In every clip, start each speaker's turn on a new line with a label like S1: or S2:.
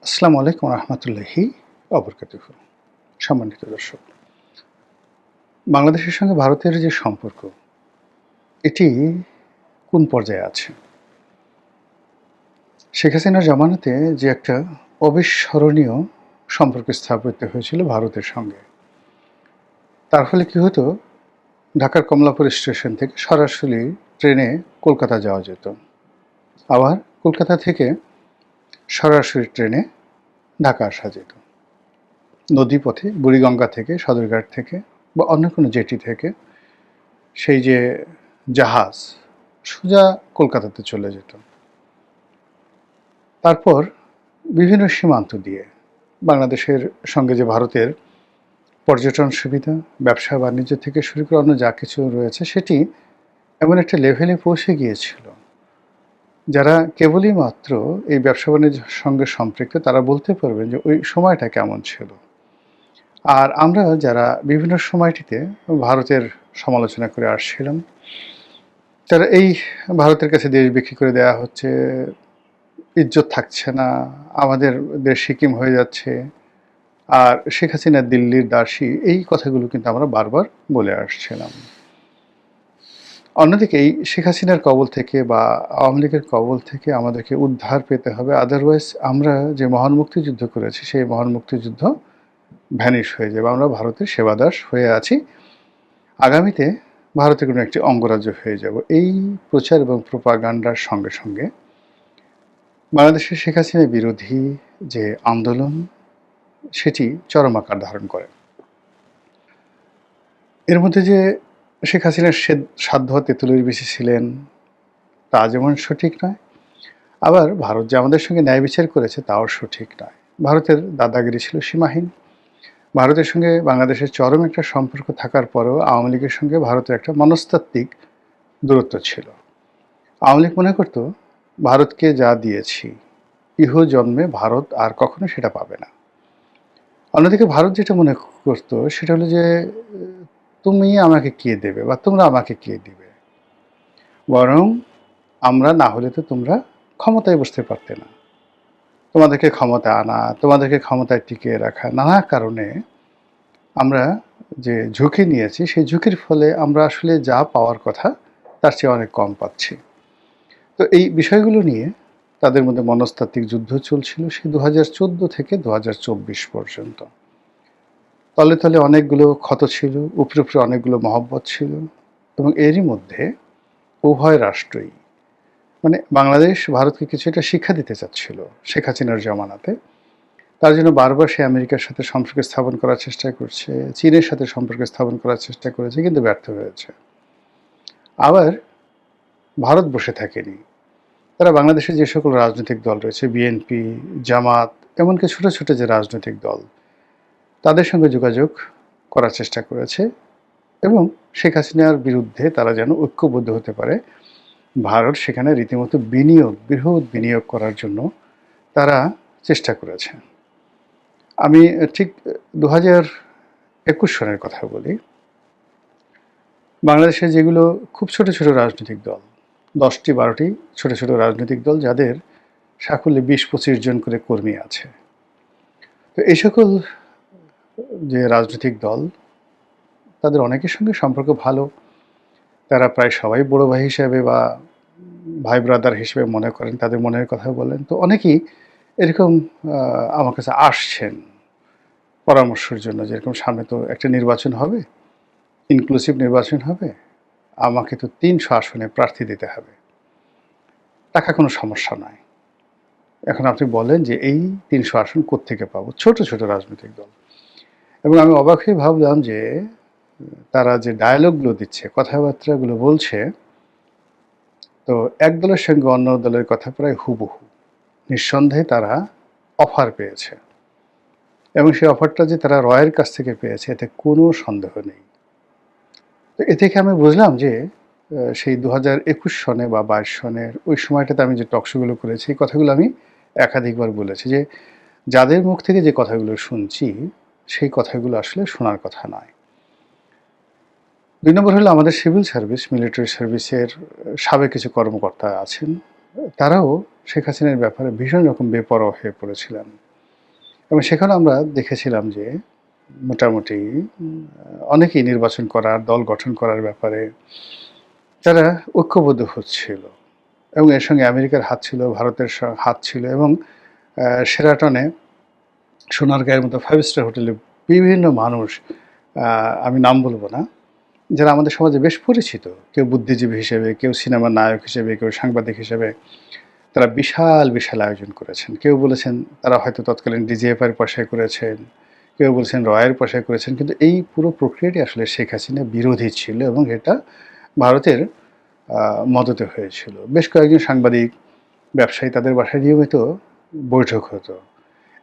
S1: আসসালামু আলাইকুম রহমতুল্লাহি অবরকাতুহু। সম্মানিত দর্শক, বাংলাদেশের সঙ্গে ভারতের যে সম্পর্ক, এটি কোন পর্যায়ে আছে? শেখ হাসিনার জামানাতে যে একটা অবিস্মরণীয় সম্পর্ক স্থাপিত হয়েছিল ভারতের সঙ্গে, তার ফলে কি হতো, ঢাকার কমলাপুর স্টেশন থেকে সরাসরি ট্রেনে কলকাতা যাওয়া যেত, আবার কলকাতা থেকে সরাসরি ট্রেনে ঢাকা আসা যেত। নদীপথে বুড়িগঙ্গা থেকে, সদরঘাট থেকে বা অন্য কোনো জেটি থেকে সেই যে জাহাজ সোজা কলকাতাতে চলে যেত। তারপর বিভিন্ন সীমান্ত দিয়ে বাংলাদেশের সঙ্গে যে ভারতের পর্যটন সুবিধা, ব্যবসা বাণিজ্য থেকে শুরু করে অন্য যা কিছু রয়েছে, সেটি এমন একটা লেভেলে পৌঁছে গিয়েছিল, যারা কেবলই মাত্র এই ব্যবসা বাণিজ্যের সঙ্গে সম্পৃক্ত তারা বলতে পারবেন যে ওই সময়টা কেমন ছিল। আর আমরা যারা বিভিন্ন সময়টিতে ভারতের সমালোচনা করে আসছিলাম, তারা এই ভারতের কাছে দেশ বিক্রি করে দেওয়া হচ্ছে, ইজ্জত থাকছে না, আমাদের দেশ সিকিম হয়ে যাচ্ছে, আর শেখ হাসিনা দিল্লির দাসী, এই কথাগুলো কিন্তু আমরা বারবার বলে আসছিলাম। অন্যদিকে এই শেখ হাসিনার কবল থেকে বা আওয়ামী লীগের কবল থেকে আমাদেরকে উদ্ধার পেতে হবে, আদারওয়াইজ আমরা যে মহান মুক্তিযুদ্ধ করেছি সেই মহান মুক্তিযুদ্ধ ভ্যানিশ হয়ে যাবে, আমরা ভারতের সেবাদাস হয়ে আছি, আগামীতে ভারতের কোনো একটি অঙ্গরাজ্য হয়ে যাব। এই প্রচার এবং প্রোপাগান্ডার সঙ্গে সঙ্গে বাংলাদেশের শেখ হাসিনা বিরোধী যে আন্দোলন, সেটি চরম আকার ধারণ করে। এর মধ্যে যে শেখ হাসিনার সাধ্য তেঁতুলের বেশি ছিলেন, তা যেমন সঠিক নয়, আবার ভারত যে আমাদের সঙ্গে ন্যায় বিচার করেছে তাও সঠিক নয়। ভারতের দাদাগিরি ছিল সীমাহীন। ভারতের সঙ্গে বাংলাদেশের চরম একটা সম্পর্ক থাকার পরেও আওয়ামী লীগের সঙ্গে ভারতের একটা মনস্তাত্ত্বিক দূরত্ব ছিল। আওয়ামী লীগ মনে করত, ভারতকে যা দিয়েছি ইহ জন্মে ভারত আর কখনো সেটা পাবে না। অন্যদিকে ভারত যেটা মনে করতো সেটা হলো যে তুমি আমাকে কে দেবে বা তোমরা আমাকে কে দিবে, বরং আমরা না হলে তো তোমরা ক্ষমতায় বসতে পারতে না, তোমাদেরকে ক্ষমতা আনা, তোমাদেরকে ক্ষমতায় টিকিয়ে রাখা, নানা কারণে আমরা যে ঝুঁকি নিয়েছি, সেই ঝুঁকির ফলে আমরা আসলে যা পাওয়ার কথা তার চেয়ে অনেক কম পাচ্ছি। তো এই বিষয়গুলো নিয়ে তাদের মধ্যে মনস্তাত্ত্বিক যুদ্ধ চলছিল সেই 2014 থেকে 2024 পর্যন্ত। তলে তলে অনেকগুলো ক্ষত ছিল, উপরে উপরে অনেকগুলো মহব্বত ছিল, এবং এরই মধ্যে উভয় রাষ্ট্রই, মানে বাংলাদেশ ভারতকে কিছু একটা শিক্ষা দিতে চাচ্ছিল শেখ হাসিনার জামানাতে। তার জন্য বারবার সে আমেরিকার সাথে সম্পর্ক স্থাপন করার চেষ্টা করছে, চীনের সাথে সম্পর্ক স্থাপন করার চেষ্টা করেছে, কিন্তু ব্যর্থ হয়েছে। আবার ভারত বসে থাকেনি, তারা বাংলাদেশে যে সকল রাজনৈতিক দল রয়েছে, বিএনপি, জামাত, এমনকি ছোট ছোট যে রাজনৈতিক দল, তাদের সঙ্গে যোগাযোগ করার চেষ্টা করেছে, এবং শেখ হাসিনার বিরুদ্ধে তারা যেন ঐক্যবদ্ধ হতে পারে। ভারত সেখানে রীতিমতো বৃহৎ বিনিয়োগ করার জন্য তারা চেষ্টা করেছে। আমি ঠিক 2021 সনের কথা বলি। বাংলাদেশে যেগুলো খুব ছোট ছোট রাজনৈতিক দল, 10-12টি ছোট ছোট রাজনৈতিক দল, যাদের সাকল্যে 20-25 জন করে কর্মী আছে, তো এই সকল যে রাজনৈতিক দল, তাদের অনেকের সঙ্গে সম্পর্ক ভালো, তারা প্রায় সবাই বড় ভাই হিসেবে বা ভাই ব্রাদার হিসেবে মনে করেন, তাদের মনের কথা বলেন। তো অনেকেই এরকম আমার কাছে আসছেন পরামর্শের জন্য, যেরকম সামনে তো একটা নির্বাচন হবে, ইনক্লুসিভ নির্বাচন হবে, আমাকে তো 300 আসনে প্রার্থী দিতে হবে, টাকা কোনো সমস্যা নয়, এখন আপনি বলেন যে এই 300 আসন কোত্থেকে পাবো। ছোট ছোট রাজনৈতিক দল। এবং আমি অবাক হয়ে ভাবলাম যে তারা যে ডায়ালগগুলো দিচ্ছে, কথাবার্তাগুলো বলছে, তো এক দলের সঙ্গে অন্য দলের কথা প্রায় হুবহু। নিঃসন্দেহে তারা অফার পেয়েছে, এবং সেই অফারটা যে তারা রয়ের কাছ থেকে পেয়েছে এতে কোনো সন্দেহ নেই। তো এ থেকে আমি বুঝলাম যে সেই 2021 সনে বা 22 সনের ওই সময়টাতে আমি যে টকশোগুলো করেছি, এই কথাগুলো আমি একাধিকবার বলেছি যে যাদের মুখ থেকে যে কথাগুলো শুনছি সেই কথাগুলো আসলে শোনার কথা নয়। 2 নম্বর হলো আমাদের সিভিল সার্ভিস, মিলিটারি সার্ভিসের সাবেক কিছু কর্মকর্তা আছেন, তারাও শেখ হাসিনার ব্যাপারে ভীষণ রকম বেপরোয়া হয়ে পড়েছিলেন। এবং সেখানে আমরা দেখেছিলাম যে মোটামুটি অনেকেই নির্বাচন করার, দল গঠন করার ব্যাপারে তারা ঐক্যবদ্ধ হচ্ছিল এবং এর সঙ্গে আমেরিকার হাত ছিল, ভারতের হাত ছিল এবং শেরাটনে সোনারগাঁয়ের মতো 5 স্টার হোটেলে বিভিন্ন মানুষ, আমি নাম বলব না, যারা আমাদের সমাজে বেশ পরিচিত, কেউ বুদ্ধিজীবী হিসেবে, কেউ সিনেমার নায়ক হিসেবে, কেউ সাংবাদিক হিসেবে, তারা বিশাল বিশাল আয়োজন করেছেন। কেউ বলেছেন তারা হয়তো তৎকালীন ডিজিএফআইয়ের পয়সায় করেছেন, কেউ বলছেন রয়ের পয়সায় করেছেন, কিন্তু এই পুরো প্রক্রিয়াটি আসলে শেখ হাসিনা বিরোধী ছিল এবং এটা ভারতের মদতে হয়েছিল। বেশ কয়েকজন সাংবাদিক, ব্যবসায়ী, তাদের বাসায় নিয়মিত বৈঠক হতো।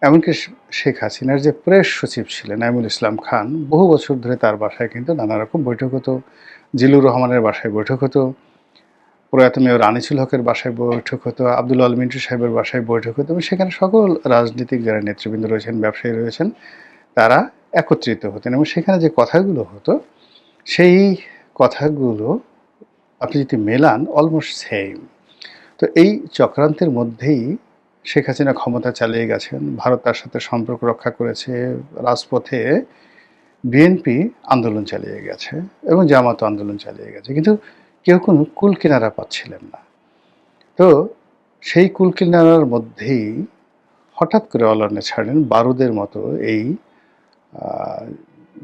S1: এমনকি শেখ হাসিনার যে প্রেস সচিব ছিলেন নাইমুল ইসলাম খান, বহু বছর ধরে তার বাসায় কিন্তু নানা রকম বৈঠক হতো। জিল্লুর রহমানের বাসায় বৈঠক হতো, প্রয়াত মেয়র আনিসুল হকের বাসায় বৈঠক হতো, আব্দুল আল মিন্টু সাহেবের বাসায় বৈঠক হতো এবং সেখানে সকল রাজনীতিক যারা নেতৃবৃন্দ রয়েছেন, ব্যবসায়ী রয়েছেন, তারা একত্রিত হতেন এবং সেখানে যে কথাগুলো হতো সেই কথাগুলো আপনি যদি মেলান অলমোস্ট সেম। তো এই চক্রান্তের মধ্যেই শেখ হাসিনা ক্ষমতা চালিয়ে গেছেন, ভারত তার সাথে সম্পর্ক রক্ষা করেছে, রাজপথে বিএনপি আন্দোলন চালিয়ে গেছে এবং জামাত আন্দোলন চালিয়ে গেছে, কিন্তু কেউ কোনো কুল কিনারা পাচ্ছিলেন না। তো সেই কুল কিনারার মধ্যেই হঠাৎ করে অলর্নে ছাড়লেন বারুদের মতো এই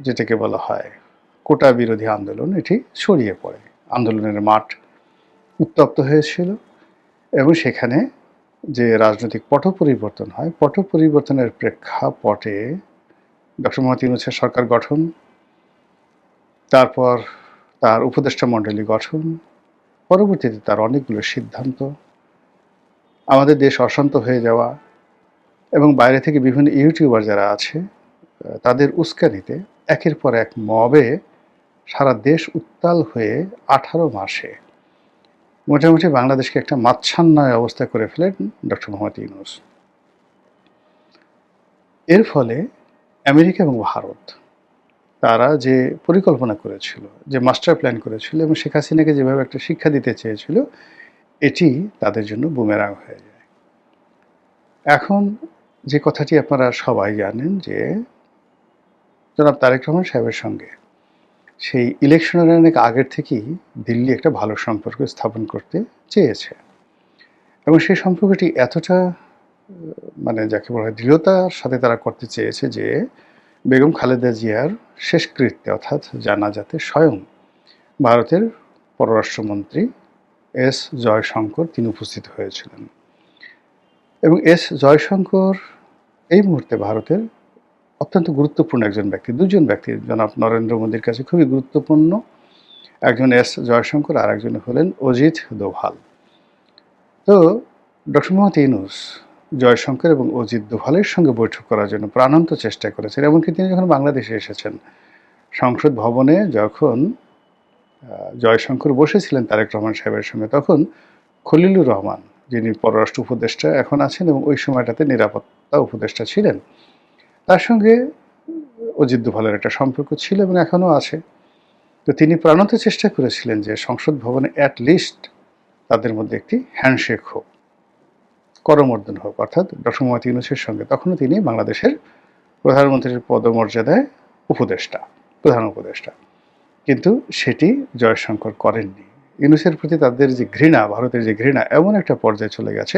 S1: যেটাকে বলা হয় কোটা বিরোধী আন্দোলন, এটি ছড়িয়ে পড়ে। আন্দোলনের মাঠ উত্তপ্ত হয়েছিল এবং সেখানে যে রাজনৈতিক পট পরিবর্তন হয়, পট পরিবর্তনের প্রেক্ষাপটে ডক্টর মোহাম্মদ ইউনূসের সরকার গঠন, তারপর তার উপদেষ্টা মণ্ডলী গঠন, পরবর্তীতে তার অনেকগুলো সিদ্ধান্ত, আমাদের দেশ অশান্ত হয়ে যাওয়া এবং বাইরে থেকে বিভিন্ন ইউটিউবার যারা আছে তাদের উস্কানিতে একের পর এক মবে সারা দেশ উত্তাল হয়ে 18 মাসে মোটামুটি বাংলাদেশকে একটা মাচ্ছান্নয় অবস্থা করে ফেলেন ডক্টর মোহাম্মদ ইউনূস। এর ফলে আমেরিকা এবং ভারত তারা যে পরিকল্পনা করেছিল, যে মাস্টার প্ল্যান করেছিল এবং শেখ হাসিনাকে যেভাবে একটা শিক্ষা দিতে চেয়েছিল, এটি তাদের জন্য বুমেরাং হয়ে যায়। এখন যে কথাটি আপনারা সবাই জানেন যে জনাব তারেক রহমান সাহেবের সঙ্গে সেই ইলেকশনের অনেক আগের থেকেই দিল্লি একটা ভালো সম্পর্ক স্থাপন করতে চেয়েছে এবং সেই সম্পর্কটি এতটা মানে যাকে বলা হয় দৃঢ়তার সাথে তারা করতে চেয়েছে যে বেগম খালেদা জিয়ার শেষকৃত্যে অর্থাৎ জানাজাতে স্বয়ং ভারতের পররাষ্ট্রমন্ত্রী এস জয়শঙ্কর তিনি উপস্থিত হয়েছিলেন এবং এস জয়শঙ্কর এই মুহূর্তে ভারতের অত্যন্ত গুরুত্বপূর্ণ একজন ব্যক্তি, দুজন ব্যক্তি জনাব নরেন্দ্র মোদীর কাছে খুবই গুরুত্বপূর্ণ, একজন এস জয়শঙ্কর আর একজন হলেন অজিত দোভাল। তো ডক্টর মোহাম্মদ ইউনূস জয়শঙ্কর এবং অজিত দোভালের সঙ্গে বৈঠক করার জন্য প্রাণান্ত চেষ্টা করেছেন। এমনকি তিনি যখন বাংলাদেশে এসেছেন, সংসদ ভবনে যখন জয়শঙ্কর বসেছিলেন তারেক রহমান সাহেবের সঙ্গে, তখন খলিলুর রহমান যিনি পররাষ্ট্র উপদেষ্টা এখন আছেন এবং ওই সময়টাতে নিরাপত্তা উপদেষ্টা ছিলেন, তার সঙ্গে অজিত দোভালের একটা সম্পর্ক ছিল এবং এখনও আছে। তো তিনি প্রাণান্ত চেষ্টা করেছিলেন যে সংসদ ভবনে অ্যাটলিস্ট তাদের মধ্যে একটি হ্যান্ডশেক হোক, করমর্দন হোক, অর্থাৎ ডক্টর মোহাম্মদ ইউনূসের সঙ্গে। তখনও তিনি বাংলাদেশের প্রধানমন্ত্রীর পদমর্যাদায় উপদেষ্টা, প্রধান উপদেষ্টা, কিন্তু সেটি জয়শঙ্কর করেননি। ইউনূসের প্রতি তাদের যে ঘৃণা, ভারতের যে ঘৃণা এমন একটা পর্যায়ে চলে গেছে,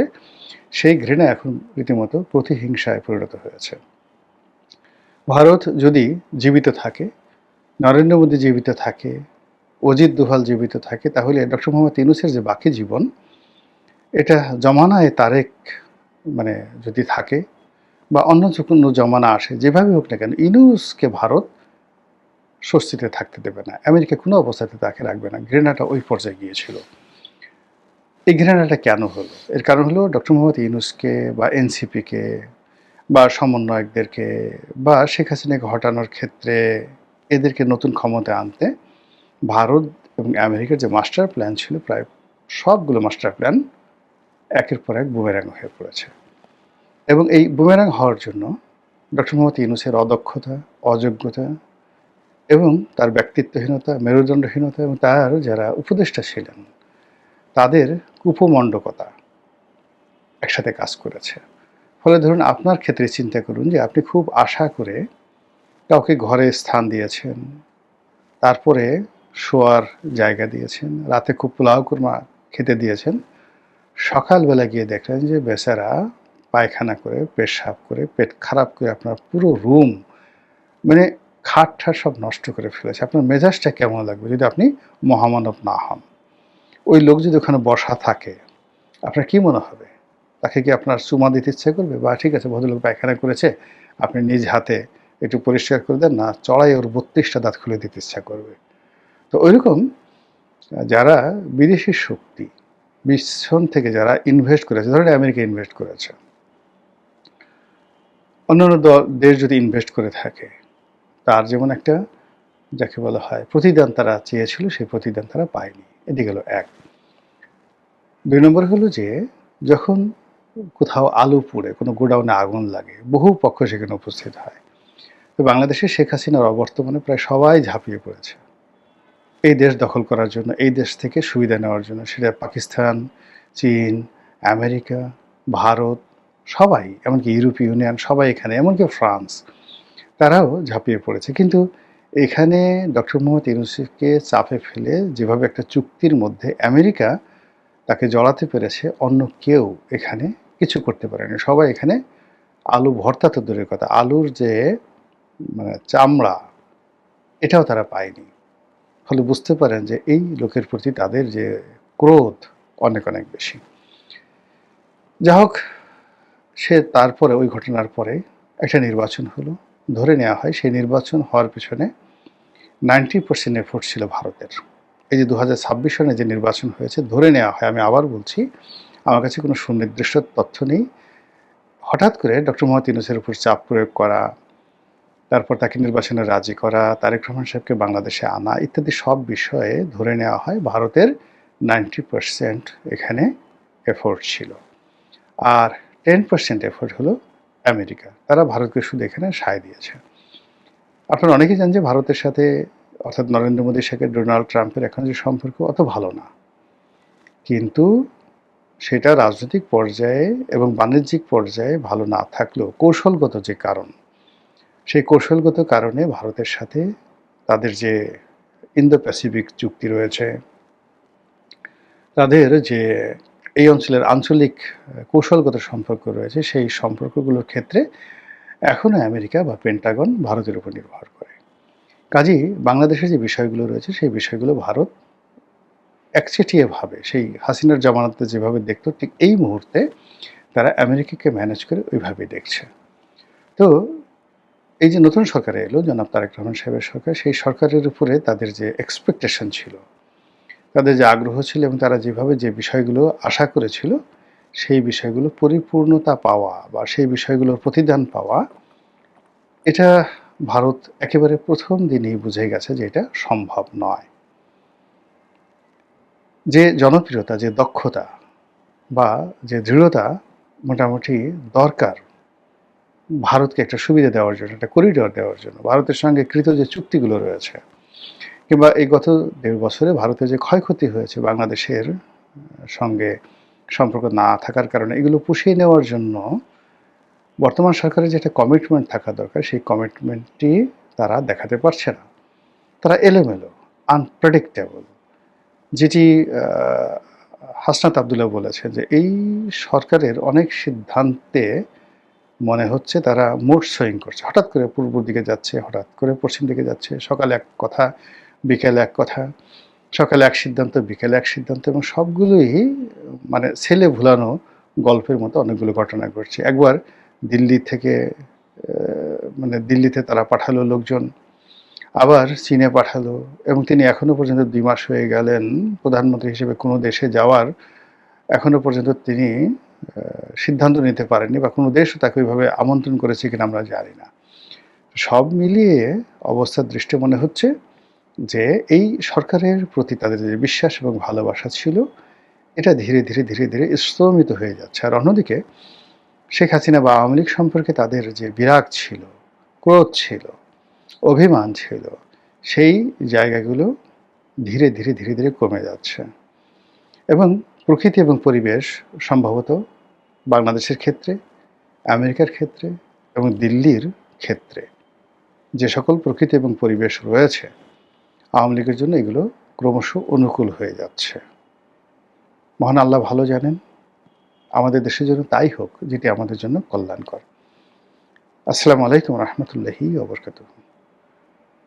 S1: সেই ঘৃণা এখন রীতিমতো প্রতিহিংসায় পরিণত হয়েছে। ভারত যদি জীবিত থাকে, নরেন্দ্র মোদী জীবিত থাকে, অজিত দোভাল জীবিত থাকে, তাহলে ডক্টর মোহাম্মদ ইউনূসের যে বাকি জীবন, এটা জমানায় তারেক মানে যদি থাকে বা অন্য কোনো জমানা আসে, যেভাবে হোক না কেন ইউনূসকে ভারত স্বস্তিতে থাকতে দেবে না, আমেরিকা কোনো অবস্থাতে তাকে রাখবে না। ঘৃণাটা ওই পর্যায়ে গিয়েছিল। এই ঘৃণাটা কেন হলো? এর কারণ হলো ডক্টর মোহাম্মদ ইউনূসকে বা এনসিপিকে বা সমন্বয়কদেরকে বা শেখ হাসিনাকে হটানোর ক্ষেত্রে এদেরকে নতুন ক্ষমতায় আনতে ভারত এবং আমেরিকার যে মাস্টার প্ল্যান ছিল, প্রায় সবগুলো মাস্টার প্ল্যান একের পর এক বুমেরাং হয়ে পড়েছে এবং এই বুমেরাং হওয়ার জন্য ডক্টর মোহাম্মদ ইউনূসের অদক্ষতা, অযোগ্যতা এবং তার ব্যক্তিত্বহীনতা, মেরুদণ্ডহীনতা এবং তার যারা উপদেষ্টা ছিলেন তাদের কুপমণ্ডকতা একসাথে কাজ করেছে। ফলে ধরুন আপনার ক্ষেত্রে চিন্তা করুন যে আপনি খুব আশা করে কাউকে ঘরে স্থান দিয়েছেন, তারপরে শোয়ার জায়গা দিয়েছেন, রাতে খুব পোলাও কুরমা খেতে দিয়েছেন। সকালবেলা গিয়ে দেখলেন যে বেচারা পায়খানা করে, পেশাব করে, পেট খারাপ করে আপনার পুরো রুম মানে খাট-ঠাট সব নষ্ট করে ফেলেছে। আপনার মেজাজটা কেমন লাগবে যদি আপনি মহামানব না হন? ওই লোক যদি ওখানে বসা থাকে, আপনার কি মনে হবে? তাকে কি আপনার চুমা দিতে ইচ্ছে করবে? বা ঠিক আছে ভদ্রলোক পায়খানা করেছে, আপনি নিজ হাতে একটু পরিষ্কার করে দেন, না চড়াই ওর ৩২ টা দাঁত খুলে দিতে ইচ্ছা করবে। তো ঐরকম যারা বিদেশি শক্তি, পিছন থেকে যারা ইনভেস্ট করেছে, ধরেন আমেরিকা ইনভেস্ট করেছে। অন্যান্য দেশ যদি ইনভেস্ট করে থাকে, তার যেমন একটা যাকে বলা হয় প্রতিদান তারা চেয়েছিল, সেই প্রতিদান তারা পায়নি। এটি গেল এক। ২ নম্বর হলো যে যখন কোথাও আলু পুড়ে, কোনো গোডাউনে আগুন লাগে, বহু পক্ষ সেখানে উপস্থিত হয়। তো বাংলাদেশে শেখ হাসিনার অবর্তমানে প্রায় সবাই ঝাঁপিয়ে পড়েছে এই দেশ দখল করার জন্য, এই দেশ থেকে সুবিধা নেওয়ার জন্য। সেটা পাকিস্তান, চীন, আমেরিকা, ভারত, সবাই, এমনকি ইউরোপীয় ইউনিয়ন সবাই এখানে, এমনকি ফ্রান্স, তারাও ঝাঁপিয়ে পড়েছে। কিন্তু এখানে ডক্টর মোহাম্মদ ইউনূসকে চাপে ফেলে যেভাবে একটা চুক্তির মধ্যে আমেরিকা তাকে জড়াতে পেরেছে, অন্য কেউ এখানে কিছু করতে পারেনি। সবাই এখানে আলু ভর্তা তো দূরের কথা, আলুর যে মানে চামড়া, এটাও তারা পায়নি। ফলে বুঝতে পারেন যে এই লোকের প্রতি তাদের যে ক্রোধ অনেক অনেক বেশি। যা হোক, সে তারপরে ওই ঘটনার পরে একটা নির্বাচন হলো, ধরে নেওয়া হয় সেই নির্বাচন হওয়ার পেছনে 90% এফোর্ট ছিল ভারতের। এই যে 2026 সনে যে নির্বাচন হয়েছে, ধরে নেওয়া হয়, আমি আবার বলছি, আমার কাছে কোনো সুনির্দিষ্ট তথ্য নেই, হঠাৎ করে ডক্টর মোহাম্মদ ইউনূসের উপর চাপ প্রয়োগ করা, তারপর তাকে নির্বাচনে রাজি করা, তারেক রহমান সাহেবকে বাংলাদেশে আনা ইত্যাদি সব বিষয়ে ধরে নেওয়া হয় ভারতের 90% এখানে এফোর্ট ছিল। আর 10% এফোর্ট হলো আমেরিকা। তারা ভারতকে শুধু এখানে সায় দিয়েছে। আপনারা অনেকেই জানেন যে ভারতের সাথে, অর্থাৎ নরেন্দ্র মোদীর সাথে ডোনাল্ড ট্রাম্পের এখন যে সম্পর্ক অত ভালো না, কিন্তু সেটা রাজনৈতিক পর্যায়ে এবং বাণিজ্যিক পর্যায়ে ভালো না থাকলেও কৌশলগত যে কারণ, সেই কৌশলগত কারণে ভারতের সাথে তাদের যে ইন্দো প্যাসিফিক চুক্তি রয়েছে, তাদের যে এই অঞ্চলের আঞ্চলিক কৌশলগত সম্পর্ক রয়েছে, সেই সম্পর্কগুলোর ক্ষেত্রে এখনও আমেরিকা বা পেন্টাগন ভারতের উপর নির্ভর করে। কাজেই বাংলাদেশের যে বিষয়গুলো রয়েছে, সেই বিষয়গুলো ভারত একচেটিয়াভাবে সেই হাসিনার জামানাতে যেভাবে দেখতো, ঠিক এই মুহূর্তে তারা আমেরিকাকে ম্যানেজ করে ওইভাবেই দেখছে। তো এই যে নতুন সরকার এলো, জনাব তারেক রহমান সাহেবের সরকার, সেই সরকারের উপরে তাদের যে এক্সপেকটেশন ছিল, তাদের যে আগ্রহ ছিল এবং তারা যেভাবে যে বিষয়গুলো আশা করেছিল, সেই বিষয়গুলো পরিপূর্ণতা পাওয়া বা সেই বিষয়গুলোর প্রতিদান পাওয়া, এটা ভারত একেবারে প্রথম দিনেই বুঝে গেছে যে এটা সম্ভব নয়। যে জনপ্রিয়তা, যে দক্ষতা বা যে দৃঢ়তা মোটামুটি দরকার ভারতকে একটা সুবিধা দেওয়ার জন্য, একটা করিডর দেওয়ার জন্য, ভারতের সঙ্গে কৃত যে চুক্তিগুলো রয়েছে, কিংবা এই গত ১.৫ বছরে ভারতের যে ক্ষয়ক্ষতি হয়েছে বাংলাদেশের সঙ্গে সম্পর্ক না থাকার কারণে, এগুলো পুষিয়ে নেওয়ার জন্য বর্তমান সরকারের যে একটা কমিটমেন্ট থাকা দরকার, সেই কমিটমেন্টটি তারা দেখাতে পারছে না। তারা এলোমেলো, আনপ্রেডিক্টেবল, যেটি হাসনাত আবদুল্লাহ বলেছেন যে এই সরকারের অনেক সিদ্ধান্তে মনে হচ্ছে তারা মুড সুইং করছে, হঠাৎ করে পূর্ব দিকে যাচ্ছে, হঠাৎ করে পশ্চিম দিকে যাচ্ছে, সকালে এক কথা, বিকেলে এক কথা, সকালে এক সিদ্ধান্ত, বিকেলে এক সিদ্ধান্ত, এবং সবগুলোই মানে ছেলে ভুলানো গল্পের মতো অনেকগুলো ঘটনা ঘটছে। একবার দিল্লি থেকে মানে দিল্লিতে তারা পাঠালো লোকজন, আবার চীনে পাঠালো, এবং তিনি এখনো পর্যন্ত ২ মাস হয়ে গেলেন প্রধানমন্ত্রী হিসেবে কোনো দেশে যাওয়ার এখনো পর্যন্ত তিনি সিদ্ধান্ত নিতে পারেননি, বা কোনো দেশও তাকে ওইভাবে আমন্ত্রণ করেছে কিনা আমরা জানি না। সব মিলিয়ে অবস্থার দৃষ্টি মনে হচ্ছে যে এই সরকারের প্রতি তাদের যে বিশ্বাস এবং ভালোবাসা ছিল, এটা ধীরে ধীরে ধীরে ধীরে স্তমিত হয়ে যাচ্ছে। আর অন্যদিকে শেখ হাসিনা বা আওয়ামী লীগ সম্পর্কে তাদের যে বিরাগ ছিল, ক্রোধ ছিল, অভিমান ছিল, সেই জায়গাগুলো ধীরে ধীরে ধীরে ধীরে কমে যাচ্ছে। এবং প্রকৃতি এবং পরিবেশ সম্ভবত বাংলাদেশের ক্ষেত্রে আমেরিকার ক্ষেত্রে এবং দিল্লির ক্ষেত্রে যে সকল প্রকৃতি এবং পরিবেশ রয়েছে, আওয়ামী লীগের জন্য এগুলো ক্রমশ অনুকূল হয়ে যাচ্ছে। মহান আল্লাহ ভালো জানেন, আমাদের দেশের জন্য তাই হোক যেটি আমাদের জন্য কল্যাণকর। আসসালামু আলাইকুম রহমতুল্লাহি ওয়া বারাকাতুহু।